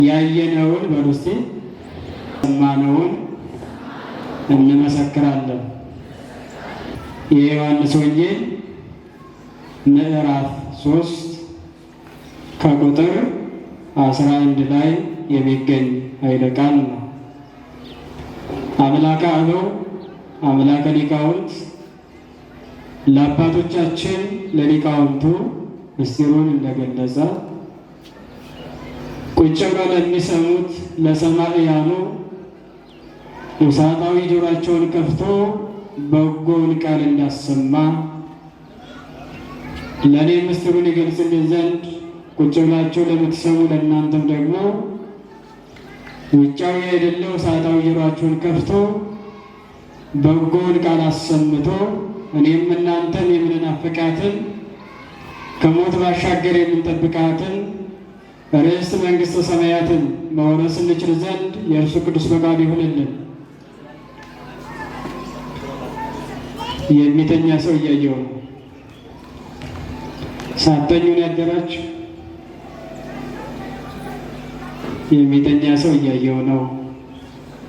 ያየነውን በሉስቲ ሰማነውን እንመሰክራለን። የዮሐንስ ወንጌል ምዕራፍ 3 ከቁጥር 11 ላይ የሚገኝ ኃይለ ቃል ነው። አምላከ አበው አምላከ ሊቃውንት ለአባቶቻችን ለሊቃውንቱ ምስጢሩን እንደገለጸ ቁጭ ብለው ለሚሰሙት ለሰማዕያኑ ውሳጣዊ ጆሯቸውን ከፍቶ በጎውን ቃል እንዳሰማ ለእኔ ምስጢሩን ይገልጽልኝ ዘንድ ቁጭ ብላችሁ ለምትሰሙ ለእናንተም ደግሞ ውጫዊ አይደለ ውሳጣዊ ጆሯችሁን ከፍቶ በጎውን ቃል አሰምቶ እኔም እናንተን የምንናፍቃትን ከሞት ባሻገር የምንጠብቃትን ርስት መንግሥተ ሰማያትን መውረስ እንችል ዘንድ የእርሱ ቅዱስ ፈቃዱ ይሁንልን። የሚተኛ ሰው እያየው ነው። ሳተኙን ያደራችሁ የሚተኛ ሰው እያየው ነው።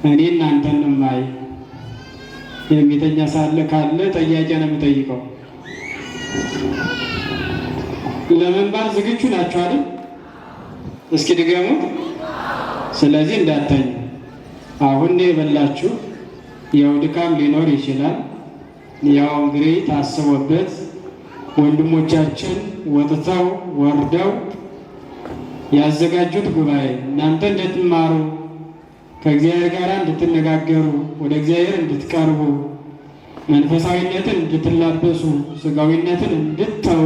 እኔ እናንተን ማይ የሚተኛ ሳለ ካለ ጥያቄ ነው የምጠይቀው። ለመንባር ዝግጁ ናችሁ አይደል? እስኪ ድገሙ። ስለዚህ እንዳተኙ አሁን የበላችሁ ያው ድካም ሊኖር ይችላል። ያው እንግዲህ ታስቦበት ወንድሞቻችን ወጥተው ወርደው ያዘጋጁት ጉባኤ እናንተ እንድትማሩ ከእግዚአብሔር ጋር እንድትነጋገሩ ወደ እግዚአብሔር እንድትቀርቡ መንፈሳዊነትን እንድትላበሱ ስጋዊነትን እንድትተው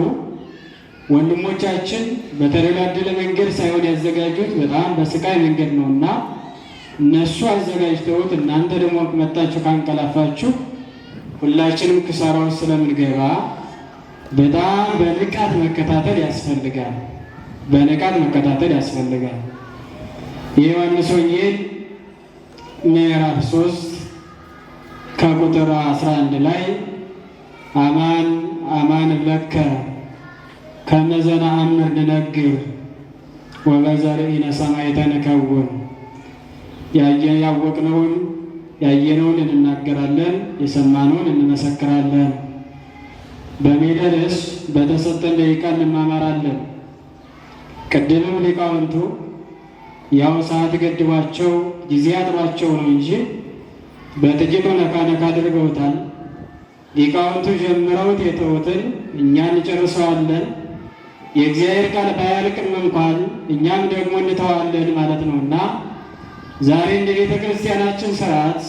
ወንድሞቻችን በተደላደለ መንገድ ሳይሆን ያዘጋጁት በጣም በስቃይ መንገድ ነውና እነሱ አዘጋጅተውት እናንተ ደግሞ መጣችሁ ካንቀላፋችሁ ሁላችንም ክሳራ ውስጥ ስለምንገባ በጣም በንቃት መከታተል ያስፈልጋል። በንቃት መከታተል ያስፈልጋል። የዮሐንስ ወንጌል ምዕራፍ 3 ከቁጥር 11 ላይ አማን አማን እብለከ ከመ ዘነአምር ንነግር ወበዘርኢነ ሰማዕተ ንከውን። ያወቅነውን ያየነውን እንናገራለን፣ የሰማነውን እንመሰክራለን። በሜደርስ በተሰጠን ደቂቃ እንማማራለን። ቅድምም ሊቃውንቱ ያው ሰዓት ገድቧቸው ጊዜ አጥሯቸው ነው እንጂ በጥቂቱ ነካ ነካ አድርገውታል። ሊቃውንቱ ጀምረውት የተውትን እኛ እንጨርሰዋለን። የእግዚአብሔር ቃል ባያልቅም እንኳን እኛም ደግሞ እንተዋለን ማለት ነውና ዛሬ እንደ ቤተ ክርስቲያናችን ስርዓት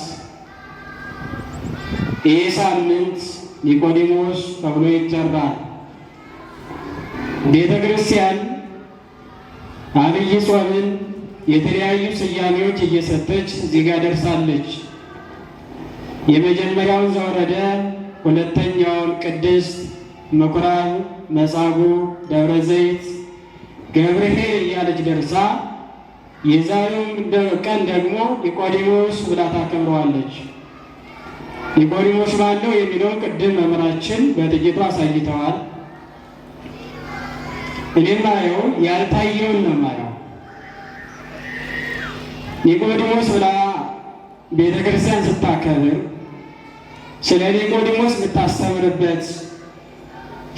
ይህ ሳምንት ኒቆዲሞስ ተብሎ ይጠራል። ቤተ ክርስቲያን አብይ ጾምን የተለያዩ ስያሜዎች እየሰጠች እዚህ ጋር ደርሳለች። የመጀመሪያውን ዘወረደ፣ ሁለተኛውን ቅድስት፣ ምኩራብ፣ መጻጉዕ፣ ደብረ ዘይት፣ ገብርኄር እያለች ደርሳ የዛሬውን ቀን ደግሞ ኒቆዲሞስ ብላ ታከብረዋለች። ኒቆዲሞስ ባለው የሚለውን ቅድም መምህራችን በጥቂቱ አሳይተዋል። እኔም ማየው ያልታየውን ነው ማየው። ኒቆዲሞስ ብላ ቤተ ክርስቲያን ስታከብር ስለ ኒቆዲሞስ የምታስተምርበት፣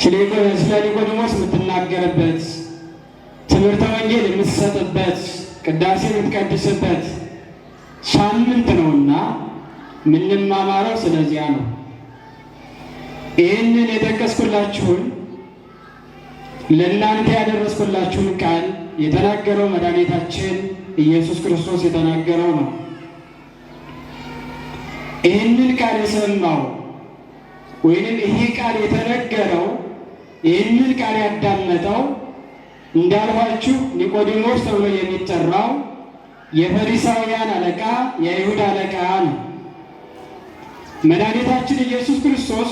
ስለ ኒቆዲሞስ የምትናገርበት፣ ትምህርተ ወንጌል የምትሰጥበት፣ ቅዳሴ የምትቀድስበት ሳምንት ነውና የምንማማረው ስለዚያ ነው። ይህንን የጠቀስኩላችሁን ለእናንተ ያደረስኩላችሁን ቃል የተናገረው መድኃኒታችን ኢየሱስ ክርስቶስ የተናገረው ነው። ይህንን ቃል የሰማው ወይንም ይሄ ቃል የተነገረው ይህንን ቃል ያዳመጠው እንዳልኋችሁ ኒቆዲሞስ ተብሎ የሚጠራው የፈሪሳውያን አለቃ የአይሁድ አለቃ ነው። መድኃኒታችን ኢየሱስ ክርስቶስ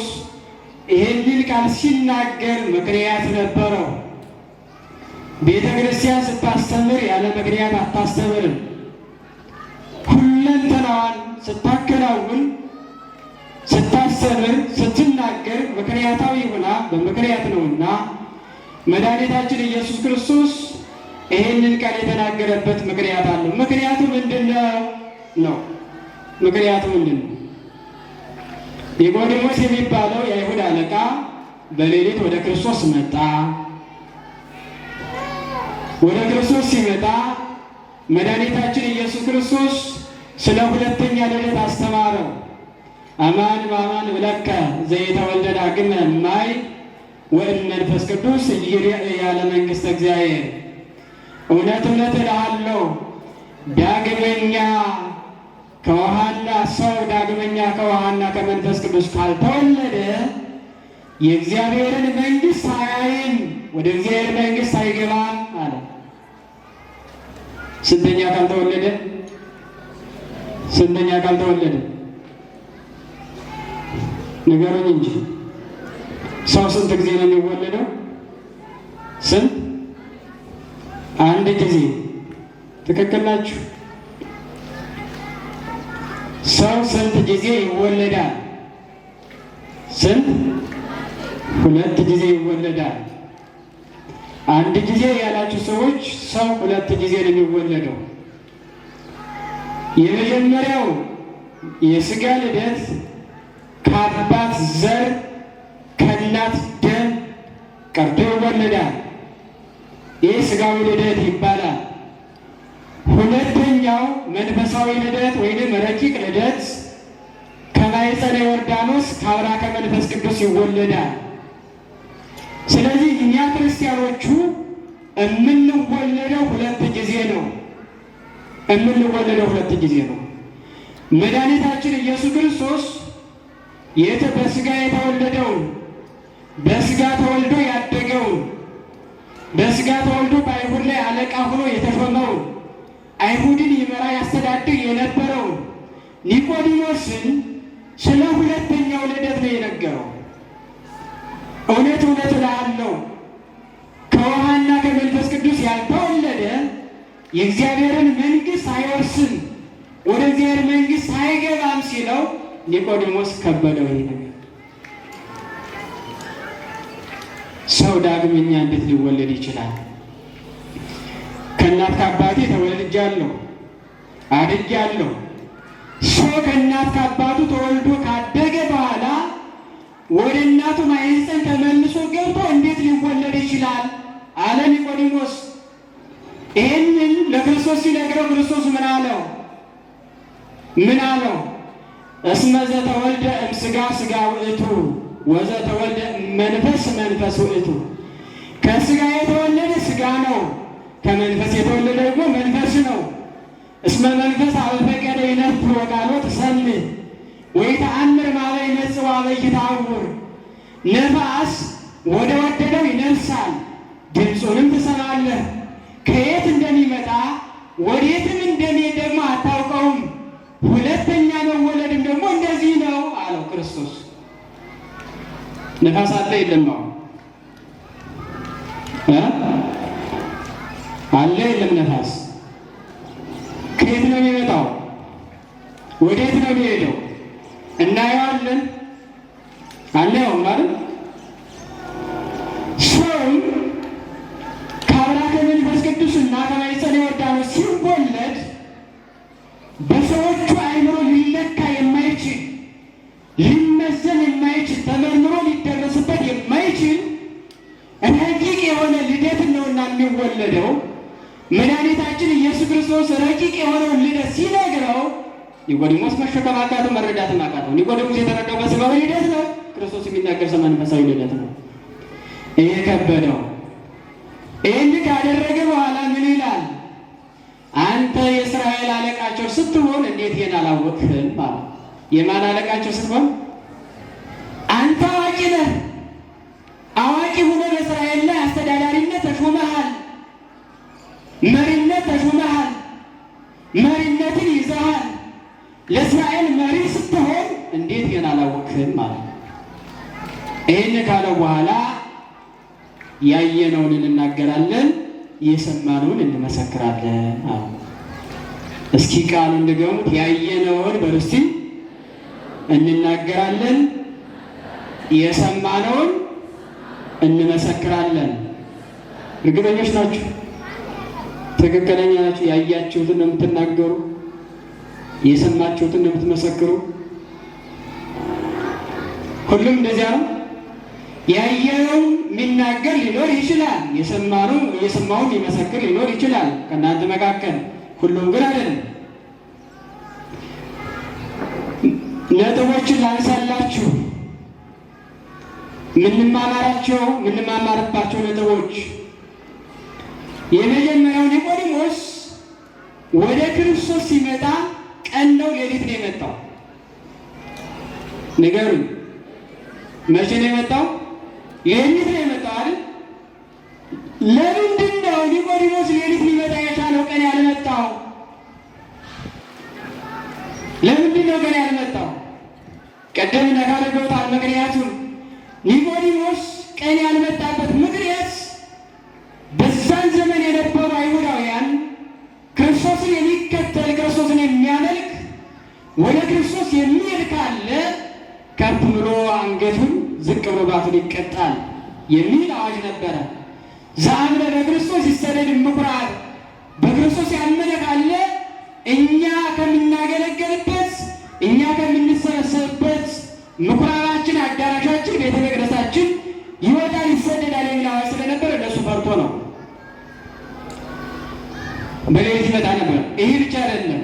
ይህንን ቃል ሲናገር ምክንያት ነበረው። ቤተ ክርስቲያን ስታስተምር ያለ ምክንያት አታስተምርም። ሁለንተናዋን ስታከናውን፣ ስታስተምር፣ ስትናገር ምክንያታዊ ሆና በምክንያት ነውና መድኃኒታችን ኢየሱስ ክርስቶስ ይህንን ቃል የተናገረበት ምክንያት አለው። ምክንያቱ ምንድነው ነው? ምክንያቱ ምንድነው? ኒቆዲሞስ የሚባለው የአይሁድ አለቃ በሌሊት ወደ ክርስቶስ መጣ። ወደ ክርስቶስ ሲመጣ መድኃኒታችን ኢየሱስ ክርስቶስ ስለ ሁለተኛ ልደት አስተማረው። አማን በአማን እብለከ ዘኢተወልደ ዳግመ እማይ ወእመንፈስ ቅዱስ ኢይርኤ መንግሥተ እግዚአብሔር። እውነት እውነት እልሃለሁ ዳግመኛ ከውሃና ሰው ዳግመኛ ከውሃና ከመንፈስ ቅዱስ ካልተወለደ የእግዚአብሔርን መንግሥት አያይም፣ ወደ እግዚአብሔር መንግሥት አይገባም አለ። ስንተኛ ካልተወለደ? ስንተኛ ካልተወለደ ንገሩኝ እንጂ። ሰው ስንት ጊዜ ነው የሚወለደው? ስንት? አንድ ጊዜ። ትክክል ናችሁ። ሰው ስንት ጊዜ ይወለዳል? ስንት? ሁለት ጊዜ ይወለዳል። አንድ ጊዜ ያላችሁ ሰዎች ሰው ሁለት ጊዜ ነው የሚወለደው። የመጀመሪያው የሥጋ ልደት ከአባት ዘር ከእናት ደም ቀርቶ ይወለዳል። ይህ ሥጋዊ ልደት ይባላል። ሁለተኛው መንፈሳዊ ልደት ወይም ረቂቅ ልደት ከማኅፀነ ዮርዳኖስ ከአብራከ መንፈስ ቅዱስ ይወለዳል። ስለዚህ እኛ ክርስቲያኖቹ የምንወለደው ሁለት ጊዜ ነው። የምንወለደው ሁለት ጊዜ ነው። መድኃኒታችን ኢየሱስ ክርስቶስ በሥጋ የተወለደውን፣ በሥጋ ተወልዶ ያደገውን፣ በሥጋ ተወልዶ በአይሁድ ላይ አለቃ ሆኖ የተሾመውን፣ አይሁድን ይመራ ያስተዳድር የነበረውን ኒቆዲሞስን ስለ ሁለተኛው ልደት ነው የነገረው። እውነት እውነት እልሃለሁ ከውሃና ከመንፈስ ቅዱስ ያልተወለደ የእግዚአብሔርን መንግሥት አይወርስም፣ ወደ እግዚአብሔር መንግሥት አይገባም ሲለው ኒቆዲሞስ ከበደው። ይሄ ነገር ሰው ዳግመኛ እንዴት ሊወለድ ይችላል? ከእናት ከአባቴ ተወልጃለሁ አድጌአለሁ። ሰው ከእናት ከአባቱ ተወልዶ ካደገ በኋላ ወደ እናቱ ማኅፀን ተመልሶ ገብቶ እንዴት ሊወለድ ይችላል አለ ኒቆዲሞስ። ይህንን ለክርስቶስ ሲነግረው ክርስቶስ ምን አለው? ምን አለው? እስመ ዘተወልደ እምሥጋ ሥጋ ውእቱ ወዘተወልደ እመንፈስ መንፈስ ውእቱ። ከሥጋ የተወለደ ሥጋ ነው፣ ከመንፈስ የተወለደ ደግሞ መንፈስ ነው። እስመ መንፈስ አበፈቀደ ይነፍር ወቃሎ ትሰምዕ ወይተአምር ማበ ይመጽእ ወአበ ይታውር። ነፋስ ወደ ወደደው ይነፍሳል፣ ድምፁንም ትሰማለህ። ከየት እንደሚመጣ ወዴትም እንደሚሄድ ደግሞ አታውቀውም። ሁለተኛ መወለድም ደግሞ እንደዚህ ነው አለው ክርስቶስ። ነፋስ አለ የለም? አለ የለም? ነፋስ ከየት ነው የሚመጣው? ወዴት ነው የሚሄደው? እናየዋለን። አናየውም ማለት ሰውም ከአብራከ መንፈስ ቅዱስና ከማኅፀነ ዮርዳኖስ ሲወለድ በሰዎቹ አእምሮ ሊለካ የማይችል ሊመዘን የማይችል ተመርምሮ ሊደረስበት የማይችል ረቂቅ የሆነ ልደት ነውና የሚወለደው። መድኃኒታችን ኢየሱስ ክርስቶስ ረቂቅ የሆነውን ልደት ሲነግረው ኒቆዲሞስ መሸከም አቃተው፣ መረዳትም አቃተው። ኒቆዲሞስ የተረዳው በሥጋዊ ልደት ነው፣ ክርስቶስ የሚናገር መንፈሳዊ ልደት ነው። ይሄ ከበደው። ይህን ካደረገ በኋላ ምን ይላል? አንተ የእስራኤል አለቃቸው ስትሆን እንዴት ይሄን አላወቅህም? ማለት የማን አለቃቸው ስትሆን? አንተ አዋቂ ነህ። አዋቂ ሆነህ በእስራኤል ላይ አስተዳዳሪነት ተሾመሃል፣ መሪነት ተሾመሃል፣ መሪነትን ይዘሃል። ለእስራኤል መሪ ስትሆን እንዴት ይሄን አላወቅህም? ማለት ይህን ካለው በኋላ ያየነውን እንናገራለን፣ የሰማነውን እንመሰክራለን አለ። እስኪ ቃሉን ድገሙት። ያየነውን በርስቲ እንናገራለን፣ የሰማነውን እንመሰክራለን። እርግጠኞች ናችሁ? ትክክለኛ ናችሁ። ያያችሁትን ነው የምትናገሩ፣ የሰማችሁትን ነው የምትመሰክሩ። ሁሉም እንደዚያ ነው። ያየውን የሚናገር ሊኖር ይችላል፣ የሰማውን ሊመሰክር ሊኖር ይችላል ከእናንተ መካከል። ሁሉም ግን አይደለም። ነጥቦችን ላንሳላችሁ፣ የምንማማርባቸው ነጥቦች። የመጀመሪያው ኒቆዲሞስ ወደ ክርስቶስ ሲመጣ ቀን ነው ሌሊት ነው የመጣው? ንገሩኝ። መቼ ነው የመጣው? ሌሊት ነው የመጣው አይደል? ለምንድን ነው ኒቆዲሞስ ሌሊት ሊመጣ የቻለው ቀን ያልመጣው? ለምንድን ነው ቀን ያልመጣው? ቀደም ነካደገውታል። ምክንያቱም ኒቆዲሞስ ቀን ያልመጣበት ምክንያት በዛን ዘመን የነበሩ አይሁዳውያን ክርስቶስን የሚከተል ክርስቶስን የሚያመልክ ወደ ክርስቶስ የሚሄድ ካለ ከፍ ብሎ አንገቱን ዝቅ ብሎ ባቱን ይቀጣል የሚል አዋጅ ነበረ። ዘአምነ በክርስቶስ ይሰደድ እምኩራብ፣ በክርስቶስ ያመነ ካለ እኛ ከምናገለገልበት እኛ ከምንሰበሰብበት ምኩራባችን፣ አዳራሻችን፣ ቤተ መቅደሳችን ይወጣል፣ ይሰደዳል የሚል አዋጅ ስለነበረ እነሱ ፈርቶ ነው በሌሊት ይመጣ ነበር። ይህ ብቻ አይደለም፣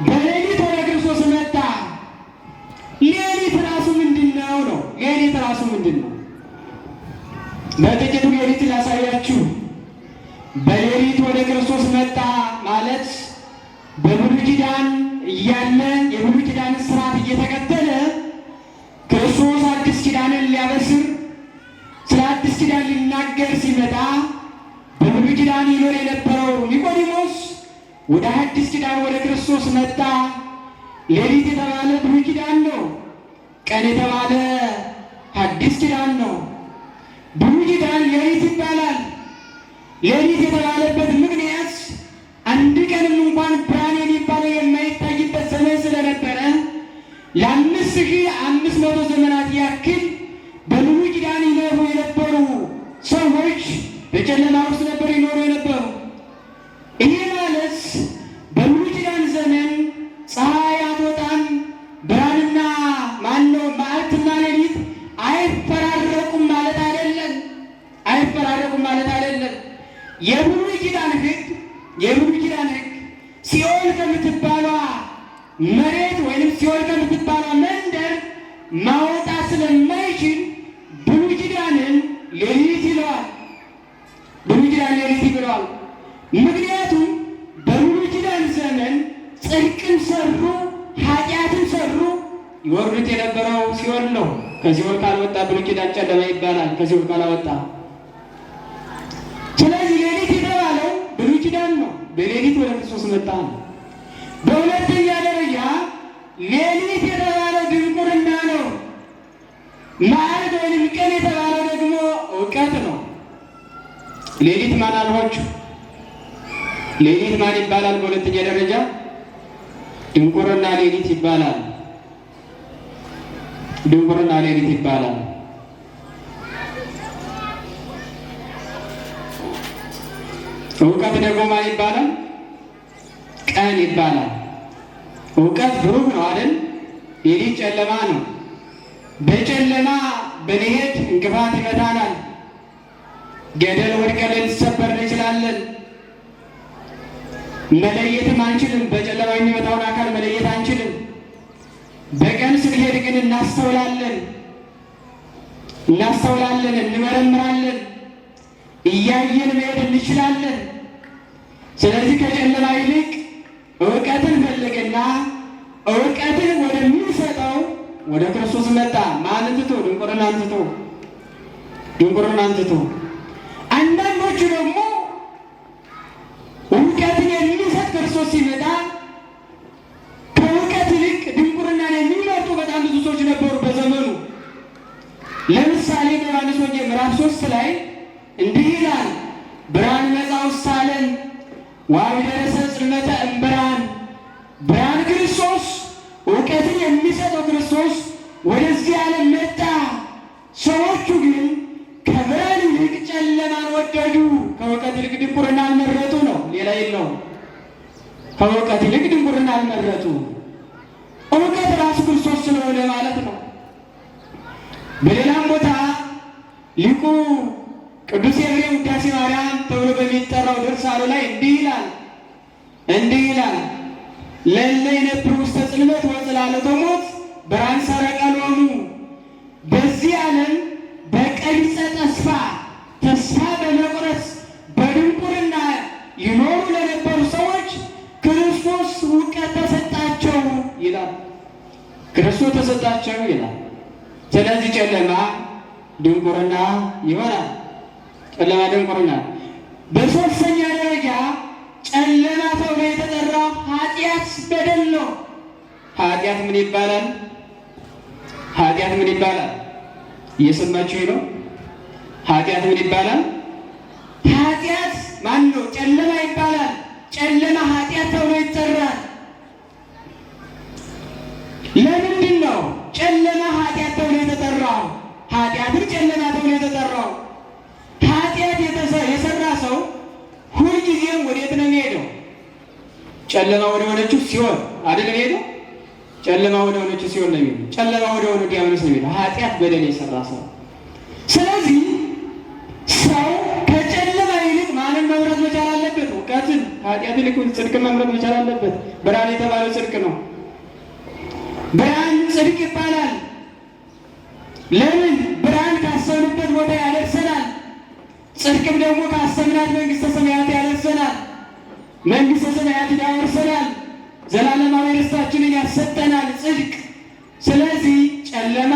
በሌሊት ወደ ክርስቶስ መጣ። ሌሊት ራሱ ምንድን ነው ነው? ሌሊት ራሱ ምንድን ነው? በጥቂቱ ሌሊት ላሳያችሁ። በሌሊት ወደ ክርስቶስ መጣ ማለት በብሉይ ኪዳን እያለ የብሉይ ኪዳን ስርዓት እየተከተለ ክርስቶስ አዲስ ኪዳንን ሊያበስር ስለ አዲስ ኪዳን ሊናገር ሲመጣ በብሉይ ኪዳን ይኖር የነበረው ኒቆዲሞስ ወደ አዲስ ኪዳን ወደ ክርስቶስ መጣ። ሌሊት የተባለ ብሉይ ኪዳን ነው። ቀን የተባለ አዲስ ኪዳን ነው። ብሉይ ኪዳን ሌሊት ይባላል። ሌሊት የተባለበት ምክንያት አንድ ቀንም እንኳን ብርሃን የሚባለው የማይታይበት ዘመን ስለነበረ ለ5500 ዘመናት ያክል በብሉይ ኪዳን ይኖሩ የነበሩ ሰዎች በጨለማ ውስጥ ነበር ይኖሩ የነበሩ። ይሄ ማለት በብሉይ ኪዳን ዘመን ፀሐይ አትወጣም፣ ብርሃንና መዓልትና ሌሊት አይፈራረቁም ማለት አይደለም። አይፈራረቁም ማለት አይደለም። የብሉይ ኪዳን ሕግ ሲኦል ከምትባሏ መሬት ወይንም ሲኦል ከምትባሏ መንደር ማውጣት ስለማይችል ብሉይ ኪዳንን ሌሊት ይለዋል። ብሉይ ኪዳን ሌሊት ይለዋል። ምክንያቱም በብሉይ ኪዳን ዘመን ጽድቅን ሰሩ፣ ኃጢአትን ሰሩ፣ ይወርዱት የነበረው ሲኦል ነው። ከሲኦል ካልወጣ ብሉይ ኪዳን ጨለማ ይባላል፣ ከሲኦል ካላወጣ። ስለዚህ ሌሊት የተባለው ብሉይ ኪዳን ነው። በሌሊት ወደ ክርስቶስ መጣ ነው። በሁለተኛ ደረጃ ሌሊት የተባለው ድንቁርና ነው። መዓልት ወይም ቀን የተባለው ደግሞ እውቀት ነው። ሌሊት ማን አልኋችሁ? ሌሊት ማን ይባላል? በሁለተኛ ደረጃ ድንቁርና ሌሊት ይባላል። ድንቁርና ሌሊት ይባላል። እውቀት ደግሞ ማን ይባላል? ቀን ይባላል። እውቀት ብሩህ ነው አይደል? ሌሊት ጨለማ ነው። በጨለማ ብንሄድ እንቅፋት ይመታናል። ገደል ወድቀን ልንሰበር እንችላለን። መለየትም አንችልም። በጨለማ የሚመታውን አካል መለየት አንችልም። በቀን ስንሄድ ግን እናስተውላለን፣ እንመረምራለን፣ እያየን መሄድ እንችላለን። ስለዚህ ከጨለማ ይልቅ እውቀትን ፈልግና እውቀትን ወደሚሰጠው ወደ ክርስቶስ መጣ። ማንን ትቶ? ድንቁርናን ትቶ። አንዳንዶቹ ደግሞ እውቀትን የሚሰጥ ክርስቶስ ሲመጣ ከእውቀት ይልቅ ድንቁርናን የሚመርጡ በጣም ብዙ ሰዎች ነበሩ በዘመኑ። ለምሳሌ በዮሐንስ ወንጌል ምዕራፍ 3 ላይ እንዲህ ይላል፣ ብርሃን መጻ ውስተ ዓለም ወአብደረሰ ጽልመተ እምብርሃን። ብርሃን ክርስቶስ፣ እውቀትን የሚሰጠው ክርስቶስ ወደዚህ ዓለም መጣ። ሰዎቹ ግን ከብርሃን ይልቅ ጨለማን ወደዱ፣ ከእውቀት ይልቅ ድንቁርናን መረጡ ነው። ከእውቀት ይልቅ ድንቁርና አልመረጡ። እውቀት ራሱ ክርስቶስ ስለሆነ ማለት ነው። በሌላም ቦታ ሊቁ ቅዱስ ኤፍሬም ውዳሴ ማርያም ተብሎ በሚጠራው ድርሳኑ ላይ እንዲህ ይላል ለእለ ይነብሩ ውስተ ጽልመት ወጽላሎተ ሞት ብርሃን ሰረቀ ሎሙ። በዚህ ዓለም በቀቢጸ ተስፋ በመቁረጥ በድንቁርና ይኖሩ ለነበሩ ሰዎች ክርስቶስ እውቀት ተሰጣቸው ይላል። ክርስቶስ ተሰጣቸው ይላል። ስለዚህ ጨለማ ድንቁርና ይሆናል። ጨለማ ድንቁርና። በሶስተኛ ደረጃ ጨለማ ተብሎ የተጠራው ኃጢአት በደል ነው። ኃጢአት ምን ይባላል? ኃጢአት ምን ይባላል? እየሰማችሁ ነው? ኃጢአት ምን ይባላል? ኃጢአት ማን ነው? ጨለማ ይባላል። ጨለማ ኃጢአት ተብሎ ይጠራል። ለምንድን ነው ጨለማ ኃጢአት ተብሎ የተጠራው? ኃጢአትም ጨለማ ተብሎ የተጠራው ኃጢአት የሰራ ሰው ሁልጊዜም ወዴት ነው የሚሄደው? ጨለማ ወደ ሆነችው ሲሆን አይደለም የሚሄደው? ጨለማ ወደ ሆነችው ሲሆን ነው የሚሄደው። ጨለማ ወደ ሆነ ዲያብሎስ ነው የሚሄደው፣ ኃጢአት በደል የሰራ ሰው። ስለዚህ ሰው ከጨለማ ይልቅ ማንን መምረጥ መቻል አለበት? እውቀትን። ኃጢአት ይልቅ ጽድቅን መምረጥ መቻል አለበት። ብርሃን የተባለው ጽድቅ ነው። ብርሃን ጽድቅ ይባላል። ለምን? ብርሃን ካሰብንበት ቦታ ያደርሰናል። ጽድቅም ደግሞ ካሰብናት መንግሥተ ሰማያት ያደርሰናል። መንግሥተ ሰማያት ያወርሰናል። ዘላለማዊ ደስታችንን ያሰጠናል ጽድቅ። ስለዚህ ጨለማ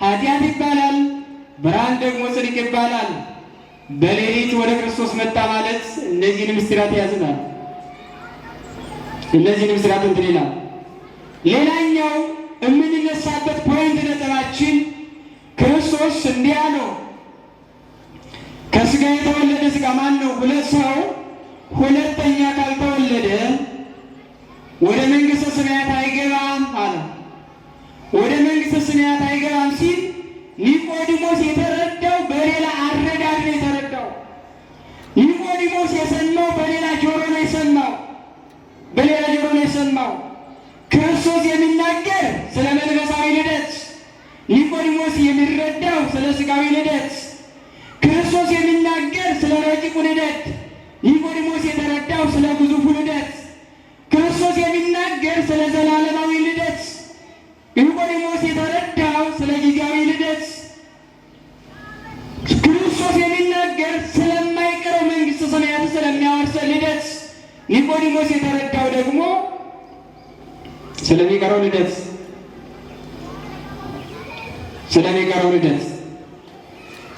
ኃጢአት ይባላል፣ ብርሃን ደግሞ ጽድቅ ይባላል። በሌሊት ወደ ክርስቶስ መጣ ማለት እነዚህን ምስጢራት ያዝናል። እነዚህን ምስጢራት እንትን ይላል። ሌላኛው የምንነሳበት ፖይንት ነጥባችን ክርስቶስ እንዲህ አለው፣ ከሥጋ የተወለደ ሥጋ ማን ነው? ሁለት ሰው ሁለተኛ ካልተወለደ ወደ መንግሥተ ሰማያት አይገባም አለ። ወደ መንግሥተ ሰማያት አይገባም ሲል ኒቆዲሞስ የተረዳው በሌላ አረዳድ ነው የተረዳው። ኒቆዲሞስ የሰማው በሌላ ጆሮ ነው የሰማው። በሌላ ጆሮ ነው የሰማው። ክርስቶስ የሚናገር ስለ መንፈሳዊ ልደት፣ ኒቆዲሞስ የሚረዳው ስለ ሥጋዊ ልደት። ክርስቶስ የሚናገር ስለ ረቂቁ ልደት፣ ኒቆዲሞስ የተረዳው ስለ ግዙፉ ልደት። ክርስቶስ የሚናገር ስለ ዘላለማዊ ልደት፣ ኒቆዲሞስ የተረዳው ስለ ጊዜያዊ ልደት። ክርስቶስ የሚናገር ስለማይቀረው መንግሥተ ሰማያት ስለሚያወርሰን ልደት፣ ኒቆዲሞስ የተረዳው ደግሞ ስለሚቀረው ልደት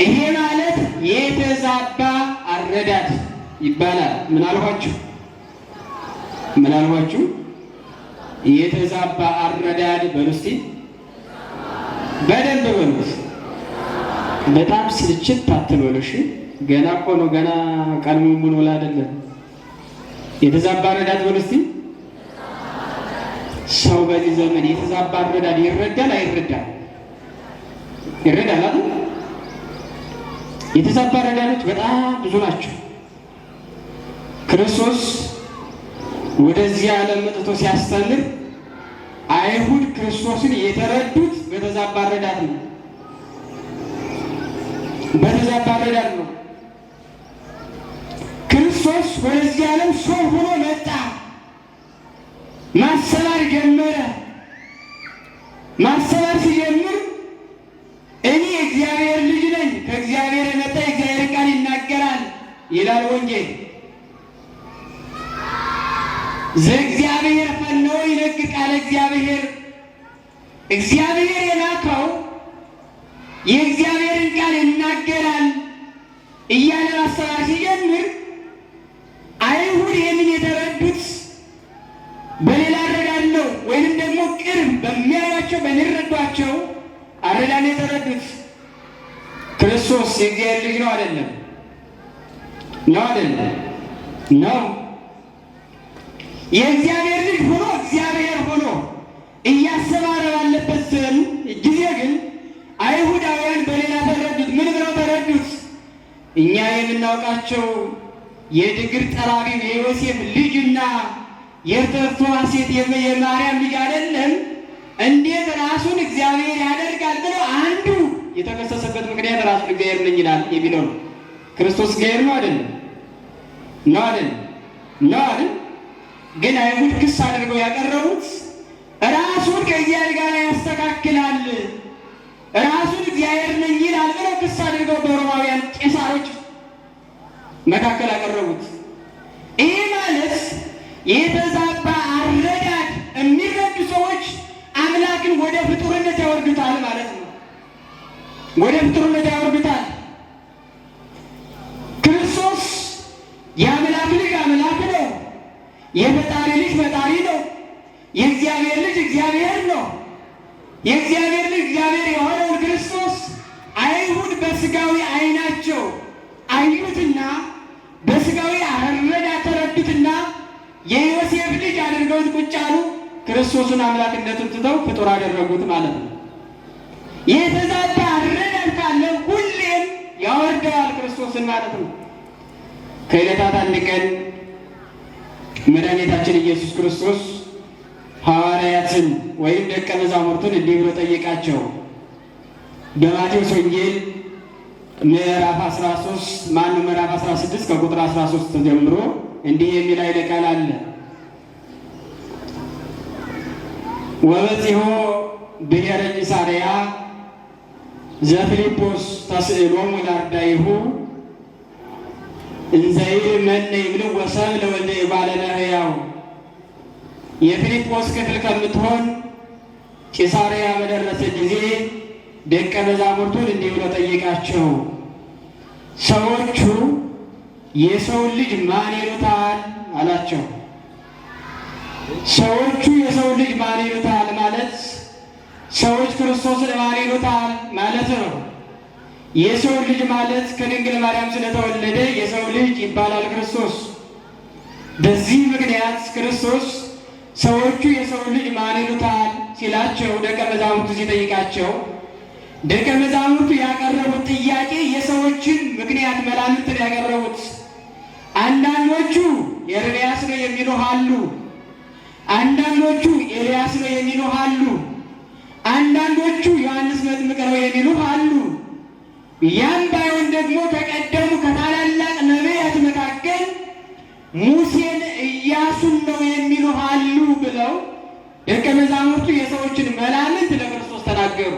ይሄ ማለት የተዛባ አረዳድ ይባላል። ምን አልኋችሁ? የተዛባ አረዳድ በሉ እስቲ፣ በደንብ በሉት። በጣም ስልችት አትበሉሽ። ገና እኮ ነው፣ ገና ቀን ሙሉ ወላ አይደለም። የተዛባ አረዳድ በሉ እስቲ። ሰው በዚህ ዘመን የተዛባ አረዳድ ይረዳል አይረዳም? ይረዳል አይደል? የተዛባ አረዳዶች በጣም ብዙ ናቸው። ክርስቶስ ወደዚህ ዓለም መጥቶ ሲያስተምር አይሁድ ክርስቶስን የተረዱት በተዛባ አረዳድ ነው። ክርስቶስ ወደዚህ ዓለም ሰው ሆኖ መጣ። ማስተማር ጀመረ። ማስተማር ሲጀምር እኔ እግዚአብሔር ልጅ ነኝ፣ ከእግዚአብሔር የመጣ የእግዚአብሔር ቃል ይናገራል ይላል ወንጌል። ዘእግዚአብሔር ፈነወ ይነግር ቃለ እግዚአብሔር። እግዚአብሔር የላከው የእግዚአብሔርን ቃል ይናገራል እያለ ማስተማር ሲጀምር አይሁድ ይህንን የተረዱት በሌላ አረዳድ ነው፣ ወይንም ደግሞ ቅርብ በሚያዩአቸው በሚረዷቸው አረዳድ የተረዱት። ክርስቶስ የእግዚአብሔር ልጅ ነው አይደለም? ነው። የእግዚአብሔር ልጅ ሆኖ እግዚአብሔር ሆኖ እያስተማረ ባለበት ጊዜ ግን አይሁዳውያን በሌላ ተረዱት። ምን ብለው ተረዱት? እኛ የምናውቃቸው የድግር ጠራቢው የዮሴፍ ልጅና የተፈዋ ሴት የማርያም ልጅ አይደለም እንዴት ራሱን እግዚአብሔር ያደርጋል ብለው አንዱ የተከሰሰበት ምክንያት ራሱን እግዚአብሔር ነኝ ይላል የሚለው ነው። ክርስቶስ እግዚአብሔር ነው አይደለም? ነው አይደለም? ነው አይደል? ግን አይሁድ ክስ አድርገው ያቀረቡት ራሱን ከእግዚአብሔር ጋር ያስተካክላል፣ ራሱን እግዚአብሔር ነኝ ይላል ብለው ክስ አድርገው በሮማውያን ቄሳሮች መካከል አቀረቡት። ይህ ማለት የተዛባ አረዳድ የሚረዱ ሰዎች አምላክን ወደ ፍጡርነት ያወርዱታል ማለት ነው። ወደ ፍጡርነት ያወርዱታል። ክርስቶስ የአምላክ ልጅ አምላክ ነው። የፈጣሪ ልጅ ፈጣሪ ነው። የእግዚአብሔር ልጅ እግዚአብሔር ነው። የእግዚአብሔር ልጅ እግዚአብሔር የሆነውን ክርስቶስ አይሁድ በስጋዊ ዓይናቸው አዩትና በስጋዊ አረዳድ ተረዱትና የዮሴፍ ልጅ አድርገውት ቁጭ አሉ። ክርስቶስን አምላክነቱን ትተው ፍጡር አደረጉት ማለት ነው። የተዛባ አረዳድ ካለ ሁሌም ያወርደዋል ክርስቶስን ማለት ነው። ከዕለታት አንድ ቀን መድኃኒታችን ኢየሱስ ክርስቶስ ሐዋርያትን ወይም ደቀ መዛሙርቱን እንዲህ ብሎ ጠየቃቸው። በማቴዎስ ወንጌል ምዕራፍ 16 ከቁጥር 13 ጀምሮ እንዲህ የሚል ኃይለ ቃል አለ። ወበጺሖ ብሔረ ቂሳርያ ዘፊልጶስ ተስእሎሙ ለአርዳኢሁ እንዘ ይብል መነ ይብልዎ ሰብእ ለወልደ እጓለ እመሕያው። የፊልጶስ ክፍል ከምትሆን ቂሳርያ በደረሰ ጊዜ ደቀ መዛሙርቱን እንዲህ ብሎ ጠየቃቸው። ሰዎቹ የሰውን ልጅ ማን ይሉታል አላቸው። ሰዎቹ የሰውን ልጅ ማን ይሉታል ማለት ሰዎች ክርስቶስን ማን ይሉታል ማለት ነው። የሰውን ልጅ ማለት ከድንግል ማርያም ስለተወለደ የሰው ልጅ ይባላል ክርስቶስ። በዚህ ምክንያት ክርስቶስ ሰዎቹ የሰውን ልጅ ማን ይሉታል ሲላቸው ደቀ መዛሙርቱ ሲጠይቃቸው ደቀ መዛሙርቱ ያቀረቡት ጥያቄ የሰዎችን ምክንያት መላምትን ያቀረቡት። አንዳንዶቹ ኤርምያስ ነው የሚሉ አሉ። አንዳንዶቹ ኤልያስ ነው የሚሉ አሉ። አንዳንዶቹ ዮሐንስ መጥምቅ ነው የሚሉ አሉ። ያም ባይሆን ደግሞ ከቀደሙ ከታላላቅ ነቢያት መካከል ሙሴን ኢያሱን ነው የሚሉ አሉ ብለው ደቀ መዛሙርቱ የሰዎችን መላምት ለክርስቶስ ተናገሩ።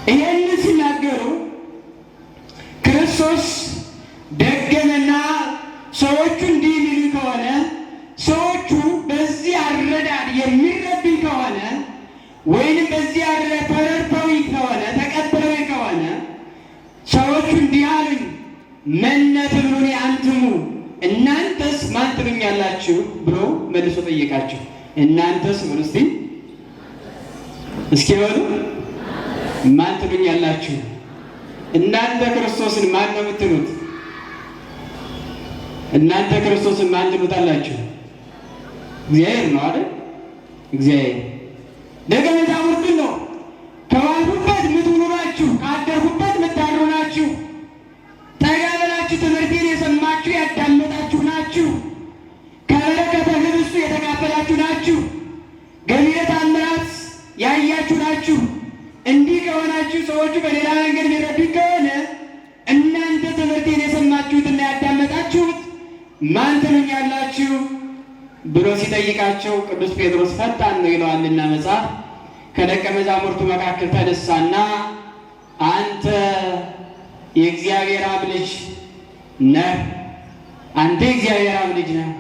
ይህን ሲናገሩ ክርስቶስ ደገመና ሰዎቹ እንዲህ የሚሉ ከሆነ ሰዎቹ በዚህ አረዳድ የሚረዱኝ ከሆነ ወይንም በዚህ አረዳድ ተረድተውኝ ከሆነ ተቀብለውኝ ከሆነ ሰዎቹ እንዲህ አሉኝ፣ መነ ትብሉኒ አንትሙ፣ እናንተስ ማን ትሉኛላችሁ ብሎ መልሶ ጠየቃቸው። እናንተስ ብሎ እስኪ በሉ ማን ትሉኛላችሁ? እናንተ ክርስቶስን ማን ነው የምትሉት? እናንተ ክርስቶስን ማን ትሉታላችሁ? እግዚአብሔር ነው አይደል? እግዚአብሔር ደቀ መዛሙርቱን ነው ከዋልሁበት ምትውሉ ናችሁ፣ ካደርሁበት ምታድሩ ናችሁ፣ ጠጋ ብላችሁ ትምህርቴን የሰማችሁ ያዳመጣችሁ ናችሁ፣ ከበረከተ ኅብስቱ የተካፈላችሁ ናችሁ፣ ገቢረ ተአምራት ያያችሁ ናችሁ። እንዲህ ከሆናችሁ ሰዎቹ በሌላ መንገድ ሊረዱኝ ከሆነ እናንተ ትምህርቴን የሰማችሁትና ያዳመጣችሁት ማን ትሉኛላችሁ ብሎ ሲጠይቃቸው ቅዱስ ጴጥሮስ ፈጣን ነው ይለዋልና መጽሐፍ ከደቀ መዛሙርቱ መካከል ተነሳና አንተ የእግዚአብሔር አብ ልጅ ነህ፣ አንተ የእግዚአብሔር አብ ልጅ ነህ፣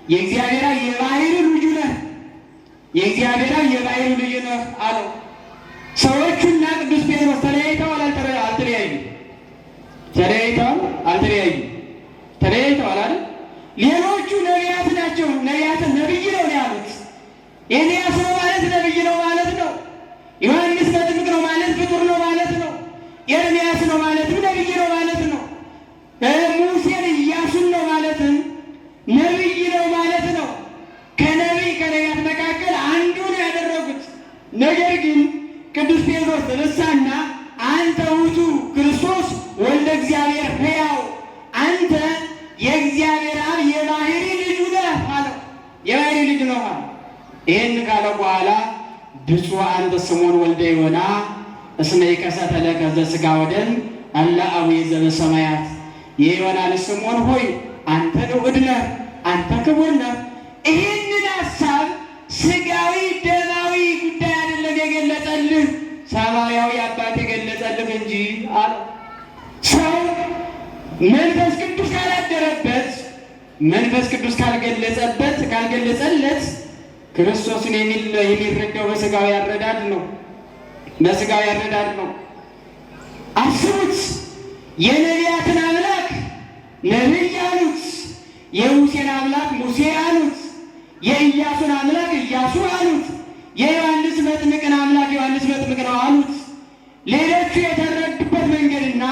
የእግዚአብሔር የባሕርይ ልጁ ነህ፣ የእግዚአብሔር የባሕርይ ልጅ ነህ አለው። ሰዎቹና ቅዱስ ጴጥሮስ ተለያይተዋል አልተለያዩም? ተለያይተዋል አልተለያዩም? ተለያይተዋል አይደል? ሌሎቹ ነቢያት ናቸው። ነቢይ ነው ያሉት። ኤልያስ ነው ማለት ነቢይ ነው ማለት ነው። ዮሐንስ መጥምቅ ነው ማለት ፍጡር ነው ማለት ነው። ኤርምያስ ነው ማለትም ነቢይ ነው ማለት ነው። ሙሴን ኢያሱን ነው ማለትም ነቢይ ነው ማለት ነው። ከነቢያት መካከል አንዱ ነው ያደረጉት። ነገር ግን ቅዱስ ጴጥሮስ ተነሳና አንተ ውእቱ ክርስቶስ ወልደ እግዚአብሔር ሕያው፣ አንተ የእግዚአብሔር አብ የባሕርይ ልጁ ነህ ይህን ካለ በኋላ ብፁዕ አንተ ስምዖን ወልደ ዮና እስመ ይከሰተ ለከ ዘሥጋ ወደም አለ አቡየ ዘበሰማያት፣ የዮና ልጅ ስምዖን ሆይ አንተ ንዑድ ነህ፣ አንተ ክቡር ነህ። ይህንን ሀሳብ ስጋዊ ደማዊ ጉዳይ አይደለም የገለጸልህ፣ ሰማያዊ አባት የገለጸልህ እንጂ አለ። ሰው መንፈስ ቅዱስ ካላደረበት፣ መንፈስ ቅዱስ ካልገለጸለት ክርስቶስን የሚረዳው በስጋዊ አረዳድ ነው። በስጋዊ አረዳድ ነው። አስቡት። የነቢያትን አምላክ ነቢይ አሉት፣ የሙሴን አምላክ ሙሴ አሉት፣ የኢያሱን አምላክ ኢያሱ አሉት፣ የዮሐንስ መጥምቅን አምላክ ዮሐንስ መጥምቅ ነው አሉት። ሌሎቹ የተረዱበት መንገድና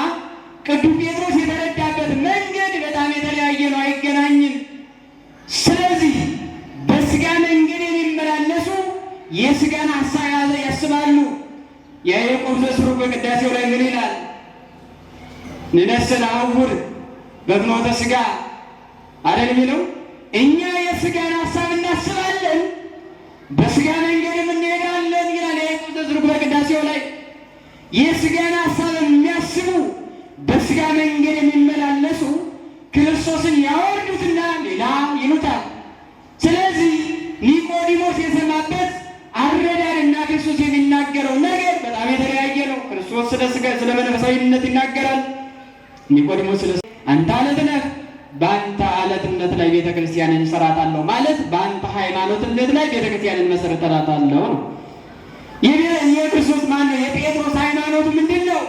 ቅዱስ ጴጥሮስ የተረዳበት መንገድ በጣም የተለያየ ነው፣ አይገናኝም። ስለዚህ በስጋ መንገድ የሚመላለሱ የስጋን ሀሳብ ያስባሉ። የያዕቆብ ዘሥሩግ በቅዳሴው ላይ ምን ይላል? ንነሰ ነዐውር በፍኖተ ሥጋ አይደል የሚለው? እኛ የስጋን ሀሳብ እናስባለን፣ በስጋ መንገድም እንሄዳለን ይላል የያዕቆብ ዘሥሩግ በቅዳሴው ላይ። የስጋን ሀሳብ የሚያስቡ በስጋ መንገድ የሚመላለሱ ክርስቶስን ያወርዱትና ሌላ ይሉታል። ስለዚህ ኒቆዲሞስ የሰማበት አረዳድና ክርስቶስ የሚናገረው ነገር በጣም የተለያየ ነው። ክርስቶስ ስለ መንፈሳዊነት ይናገራል። ኒቆዲሞስ ስለ አንተ አለት ነህ፣ በአንተ አለትነት ላይ ቤተ ክርስቲያንን እሰራታለሁ ማለት በአንተ ሃይማኖትነት ላይ ቤተ ክርስቲያንን መሰረታታለሁ ነው። የክርስቶስ ማነው? የጴጥሮስ ሃይማኖቱ ምንድን ነው?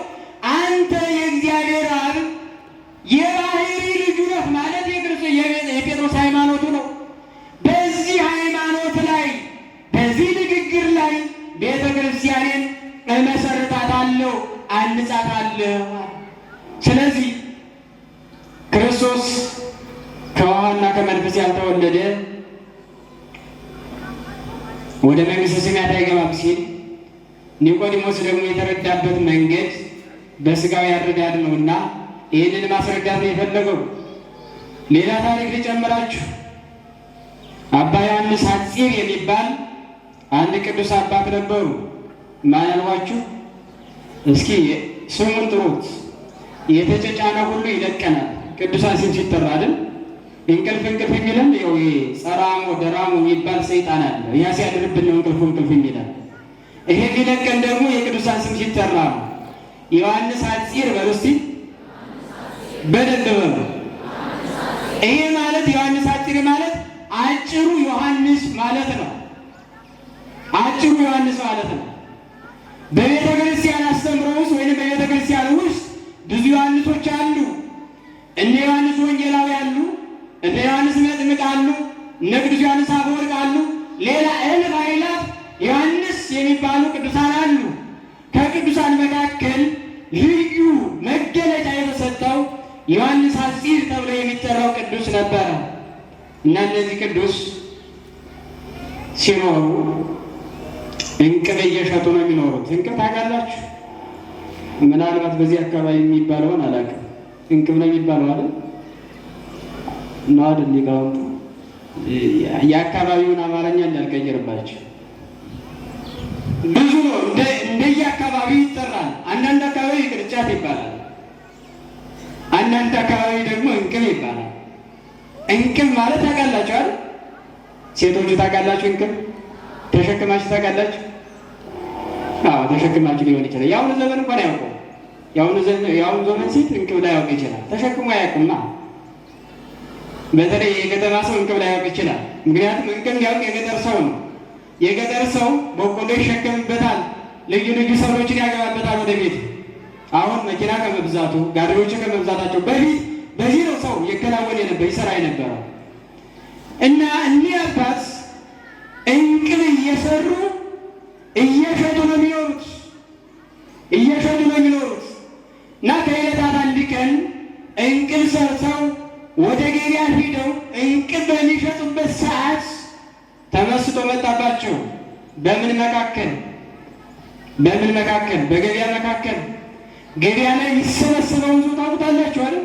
አንተ የእግዚአብሔር አብ የባህሪ ልጁ ነህ ማለት የጴጥሮስ ሃይማኖቱ ነው። በዚህ ሃይማኖት ላይ በዚህ ንግግር ላይ ቤተ ክርስቲያንን እመሰርታታለሁ፣ አንጻታለሁ። ስለዚህ ክርስቶስ ከውሃና ከመንፈስ ያልተወለደ ወደ መንግሥተ ሰማያት አይገባም ሲል ኒቆዲሞስ ደግሞ የተረዳበት መንገድ በስጋዊ አረዳድ ነውና ይህንን ማስረዳት ነው የፈለገው። ሌላ ታሪክ ልጨምራችሁ። አባ ዮሐንስ ሐጺር የሚባል አንድ ቅዱስ አባት ነበሩ። ማን ያልኋችሁ? እስኪ ስሙን ጥሩት። የተጨጫነ ሁሉ ይለቀናል። ቅዱሳን ስም ሲጠራ አይደል? እንቅልፍ የሚለን ይኸው ጸራሞ ደራሞ የሚባል ሰይጣን አለ። ያ ሲያድርብን ነው እንቅልፍ የሚለን። ይሄ ሊለቀን ደግሞ የቅዱሳን ስም ሲጠራ ነው። ዮሐንስ ሐጺር በሉ እስቲ በደንብ በሉ። ይሄ ማለት ዮሐንስ ሐጺር ማለት አጭሩ ዮሐንስ ማለት ነው። አጭሩ ዮሐንስ ማለት ነው። በቤተ ክርስቲያን አስተምሮ ውስጥ ወይም በቤተ ክርስቲያን ውስጥ ብዙ ዮሐንሶች አሉ። እነ ዮሐንስ ወንጌላዊ አሉ፣ እነ ዮሐንስ መጥምቅ አሉ፣ እነ ቅዱስ ዮሐንስ አፈወርቅ አሉ። ሌላ እልፍ አእላፍ ዮሐንስ የሚባሉ ቅዱሳን አሉ። ከቅዱሳን መካከል ልዩ መገለጫ የተሰጠው ዮሐንስ ሐጺር ተብሎ የሚጠራው ቅዱስ ነበረ እና እነዚህ ቅዱስ ሲኖሩ እንቅብ እየሸጡ ነው የሚኖሩት። እንቅብ ታውቃላችሁ? ምናልባት በዚህ አካባቢ የሚባለውን አላውቅም። እንቅብ ነው የሚባለው አይደል? ነው አይደል? ሊቃውንቱ የአካባቢውን አማርኛ እንዳልቀይርባቸው ብዙ ነው። እንደየ አካባቢው ይጠራል። አንዳንድ አካባቢ ቅርጫት ይባላል፣ አንዳንድ አካባቢ ደግሞ እንቅብ ይባላል። እንቅብ ማለት ታውቃላችሁ አይደል? ሴቶቹ ታውቃላችሁ? እንቅብ ተሸክማችሁ ታውቃላችሁ? አዎ ተሸክማችሁ ሊሆን ይችላል። የአሁኑ ዘመን እንኳን አያውቀው። የአሁኑ ዘመን ሴት እንቅብ ላያውቅ ይችላል። ተሸክሞ አያውቅማ። በተለይ የከተማ ሰው እንቅብ ላያውቅ ይችላል። ምክንያቱም እንቅብ ሊያውቅ የገጠር ሰው ነው። የገጠር ሰው በቆሎ ይሸከምበታል፣ ልዩ ልዩ ሰብሎችን ያገባበታል ወደ ቤት። አሁን መኪና ከመብዛቱ ጋሪዎች ከመብዛታቸው በፊት በዚህ ነው ሰው የከናወን የነበር ይሰራ የነበረው እና እኒህ አባት እንቅብ እየሰሩ እየሸጡ ነው የሚኖሩት፣ እየሸጡ ነው የሚኖሩት እና ከዕለታት አንድ ቀን እንቅብ ሰርተው ወደ ገበያ ሂደው እንቅብ በሚሸጡበት ሰዓት ተመስጦ መጣባቸው። በምን መካከል? በገበያ መካከል። ገበያ ላይ የሚሰበሰበውን ሰው ታውቁታላችሁ አይደል?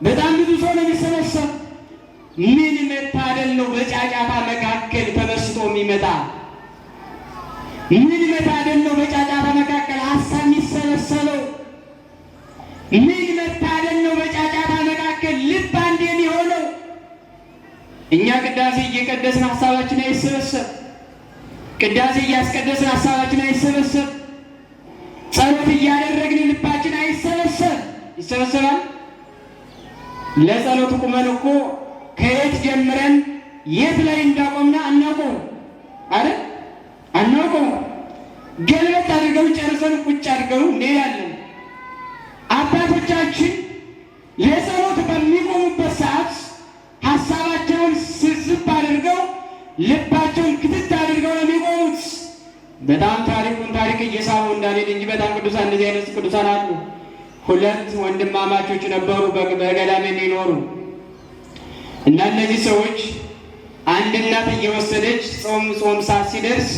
በጣም ብዙ ሰው ነው የሚሰበሰብ። ምን መታደል ነው! በጫጫታ መካከል ተመስጦ የሚመጣ ሲመጣ ምን መታደል ነው በጫጫታ መካከል ሀሳብ የሚሰበሰበው? ምን መታደል ነው በጫጫታ መካከል ልብ አንድ የሚሆነው? እኛ ቅዳሴ እየቀደስን ሀሳባችን አይሰበሰብ፣ ቅዳሴ እያስቀደስን ሀሳባችን አይሰበሰብ፣ ጸሎት እያደረግን ልባችን አይሰበሰብ። ይሰበሰባል? ለጸሎት ቁመን እኮ ከየት ጀምረን የት ላይ እንዳቆምና አናውቀው አይደል? አናውቀው። ገልበጥ አድርገው ጨርሰን ቁጭ አድርገው እንሄዳለን። አባቶቻችን ለጸሎት በሚቆሙበት ሰዓት ሀሳባቸውን ስብስብ አድርገው ልባቸውን ክትት አድርገው ነው የሚቆሙት። በጣም ታሪክ እየሳቡ እንዳልሄድ እንጂ በጣም ቅዱሳን እንደዚህ አይነት ቅዱሳን አሉ። ሁለት ወንድማማቾች ነበሩ በገዳም የሚኖሩ እና እነዚህ ሰዎች አንድ እናት እየወሰደች ጾም ሰዓት ሲደርስ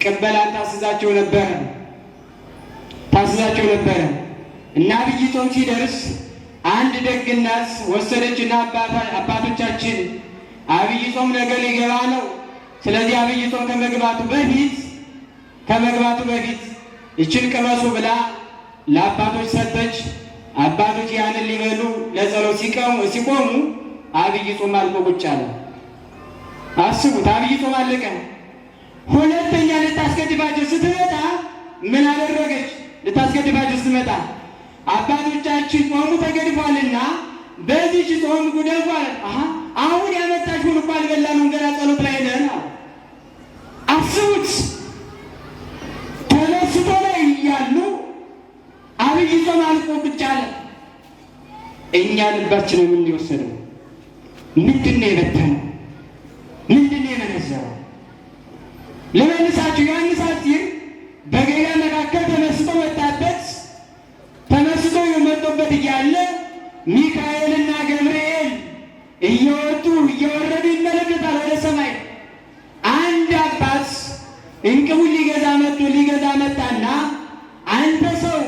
ቅበላን ታስዛቸው ነበረ እና አብይ ጾም ሲደርስ አንድ ደግ እናት ወሰደችና አባቶቻችን አብይ ጾም ነገ ሊገባ ነው፣ ስለዚህ አብይ ጾም ከመግባቱ በፊት ይችን ቅመሱ ብላ ለአባቶች ሰጠች። አባቶች ያንን ሊበሉ ለጸሎት ሲቆሙ አብይ ጾም አልቆ ቁጭ አለ። አስቡት፣ አብይ ጾም አለቀ። ሁለተኛ ልታስገድፋቸው ስትመጣ ምን አደረገች? ልታስገድፋቸው ስትመጣ አባቶቻችን ጾሙ ተገድፏልና በዚህ ጾም ጉደፏል። አሁን ያመጣችውን እኮ አልበላንም ገና ጸሎት ላይ ነን። አስቡት፣ ተነስቶ ላይ እያሉ አብይ ጾም አልቆ ቁጭ አለ። እኛ ልባችን ምን የወሰደው? ምንድን ነው የበተነው? ምንድን ነው የመነዘረው? ለመልሳችሁ ዮሐንስ በገበያ መካከል ተመስጦ መጣበት። ተመስጦ የመጡበት እያለ ሚካኤልና ገብርኤል እየወጡ እየወረዱ ይመለከታል ወደ ሰማይ። አንድ አባት እንቅቡን ሊገዛ መጣና አንተ ሰው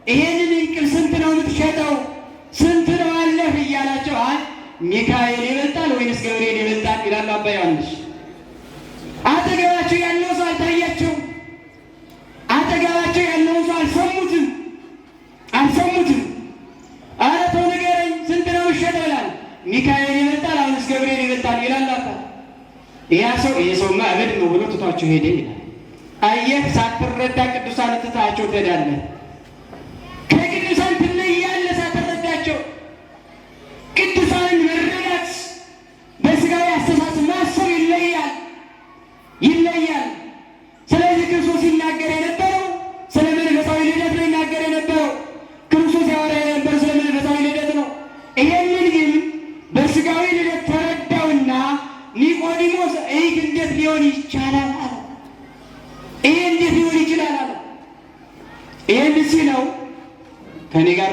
ይሄንን እንቅብ ስንት ነው የምትሸጠው? ስንት ነው አለህ እያላቸው ሚካኤል ይበልጣል ወይንስ ገብርኤል ይበልጣል ይላሉ አባ ዮሐንስ። አጠገባቸው ያለው ሰው አልታያቸውም። አጠገባቸው ያለውን ሰው አልሰሙትም። ኧረ ተው ንገረኝ፣ ስንት ነው የምትሸጠው ይላል። ሚካኤል ይበልጣል አሁንስ ገብርኤል ይበልጣል ይላል አባ። ይሄ ሰውማ እብድ ነው ብሎ ትቷቸው ሄደ ይላል። አየህ፣ ሳትረዳ ቅዱሳን ትታቸው ትሄዳለህ። ከቅዱሳን ትለያለህ ሳትረዳቸው። ቅዱሳንን መረዳት በስጋዊ አስተሳሰብ ማሰብ ይለያል። ስለዚህ ክርስቶስ ሲናገር የነበረው ስለ መንፈሳዊ ልደት ነው ይናገር የነበረው። ክርስቶስ ያወራ የነበረው ስለ መንፈሳዊ ልደት ነው። ይሄንን ግን በስጋዊ ልደት ተረዳውና ኒቆዲሞስ ይህ እንዴት ሊሆን ይቻላል አለ። ይሄ እንዴት ሊሆን ይችላል አለ። ይሄን ሲለው ከኔ ጋር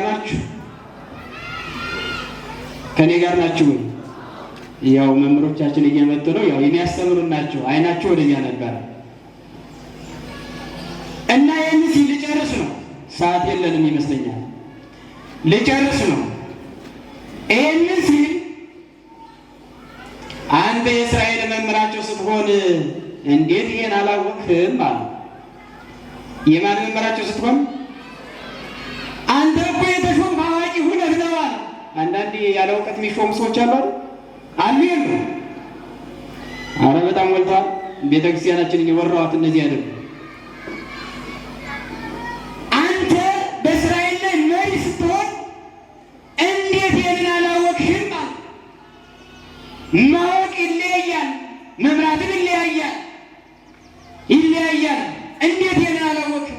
ናችሁ ወይ? ያው መምህሮቻችን እየመጡ ነው። ያው የሚያስተምሩ ናቸው። አይናቸው ወደኛ ነበር እና ይህን ሲል ልጨርስ ነው። ሰዓት የለንም ይመስለኛል። ልጨርስ ነው። ይህን ሲል አንተ የእስራኤል መምህራቸው ስትሆን እንዴት ይሄን አላወቅህም አለ። የማን መምህራቸው ስትሆን? አንተ እኮ የተሾም አዋቂ ሁነህ ነው አለ። አንዳንዴ ያለ እውቀት የሚሾሙ ሰዎች አሉ የሉ? አረ በጣም ወልተዋል። ቤተክርስቲያናችን እየወራዋት እነዚህ አይደሉ። አንተ በእስራኤል ላይ መሪ ስትሆን እንዴት ይሄንን አላወቅህም? ማወቅ ይለያያል፣ መምራትም ይለያያል። እንዴት ይሄንን አላወቅህም?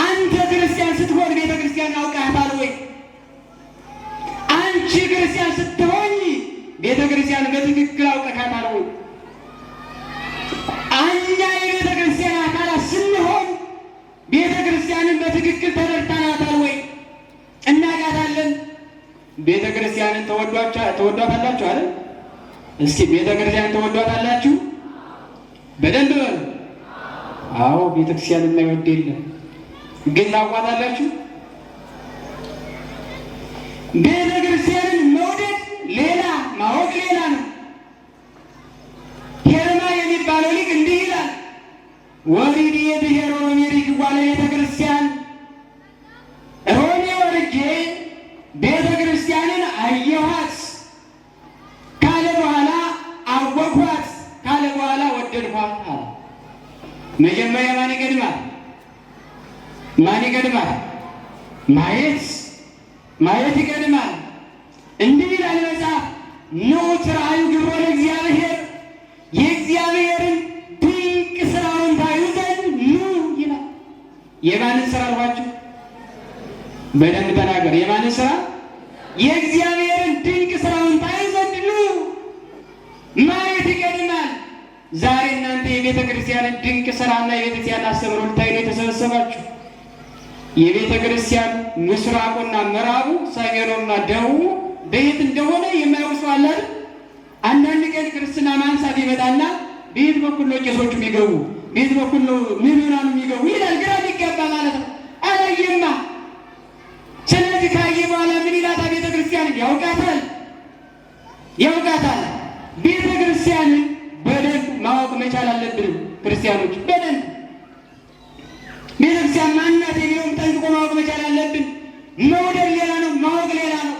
አንተ ክርስቲያን ስትሆን ቤተክርስቲያን አውቃታል ወይ? አንቺ ክርስቲያን ስትሆን ቤተክርስቲያን በትክክል አውቀታታል ወይ? እኛ የቤተክርስቲያን አካላት ስንሆን ቤተክርስቲያንን በትክክል ተረድተናታል ወይ? እናውቃታለን? ቤተክርስቲያንን ተወዷታላችሁ አይደል? እስኪ ቤተክርስቲያን ተወዷታላችሁ? በደንብ በሉ። አዎ፣ ቤተክርስቲያንን የማይወድ የለም። ግን ታውቋታላችሁ? ቤተክርስቲያንን መውደድ ሌላ፣ ማወቅ ሌላ ነው። ሄርማ የሚባለው ወሪድ የብሔር ሮሜ ሪግዋለ ቤተ ክርስቲያን ሮሜ ወርጄ ቤተ ክርስቲያንን አየኋት ካለ በኋላ አወኳት ካለ በኋላ ወደድኳት አለ። መጀመሪያ ማን ይቀድማል? ማን ይቀድማል? ማየት ይቀድማል። እንዲህ ይላል መጽሐፍ፣ ኑ ትራዩ ግብሮ ለእግዚአብሔር፣ የእግዚአብሔርን ድንቅ ስራውን ታዩ ዘንድ ኑ ይላል። የማንን ስራ አልኳችሁ? በደንብ ተናገር። የማንን ስራ? የእግዚአብሔርን ድንቅ ስራውን ታዩ ዘንድ ኑ። ማየት ይቀድማል። ዛሬ እናንተ የቤተ ክርስቲያንን ድንቅ ስራና የቤተ ክርስቲያን አስተምሮ ልታዩ ነው የተሰበሰባችሁ። የቤተ ክርስቲያን ምስራቁና ምዕራቡ ሰሜኑና ደቡቡ በየት እንደሆነ የማያውቁ አለ አይደል? አንዳንድ ቀን ክርስትና ማንሳት ይመጣና በየት በኩል ነው ቄሶቹ የሚገቡ፣ በየት በኩል ነው ምዕመናኑ የሚገቡ ይላል። ግራ ሊገባ ማለት ነው። አላየማ። ስለዚህ ካየ በኋላ ምን ይላታል? ቤተ ክርስቲያንን ያውቃታል። ቤተ ክርስቲያንን በደንብ ማወቅ መቻል አለብን። ክርስቲያኖች በደንብ ቤተክርስቲያን ማናት የሚለውን ጠንቅቆ ማወቅ መቻል አለብን። መውደድ ሌላ ነው፣ ማወቅ ሌላ ነው።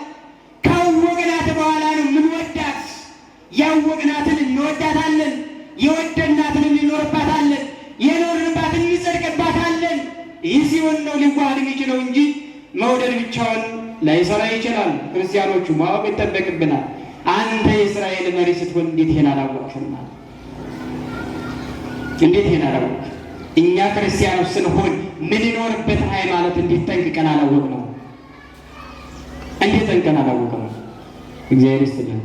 ካወቅናት በኋላ ነው ምንወዳት። ያወቅናትን እንወዳታለን፣ የወደድናትን እንኖርባታለን፣ የኖርንባትን እንጸድቅባታለን። ይህ ሲሆን ነው ሊዋሃድ የሚችለው እንጂ መውደድ ብቻውን ላይሰራ ይችላል። ክርስቲያኖቹ ማወቅ ይጠበቅብናል። አንተ የእስራኤል መሪ ስትሆን እንዴት ይሄን አላወቅሽም? እንዴት ይሄን አላወቅሽ? እኛ ክርስቲያኖች ስንሆን ምንኖርበት ሃይማኖት እንዴት ጠንቅቀን አላወቅነው? እንዴት ጠንቅቀን አላወቅነው? እግዚአብሔር ይስጥልን።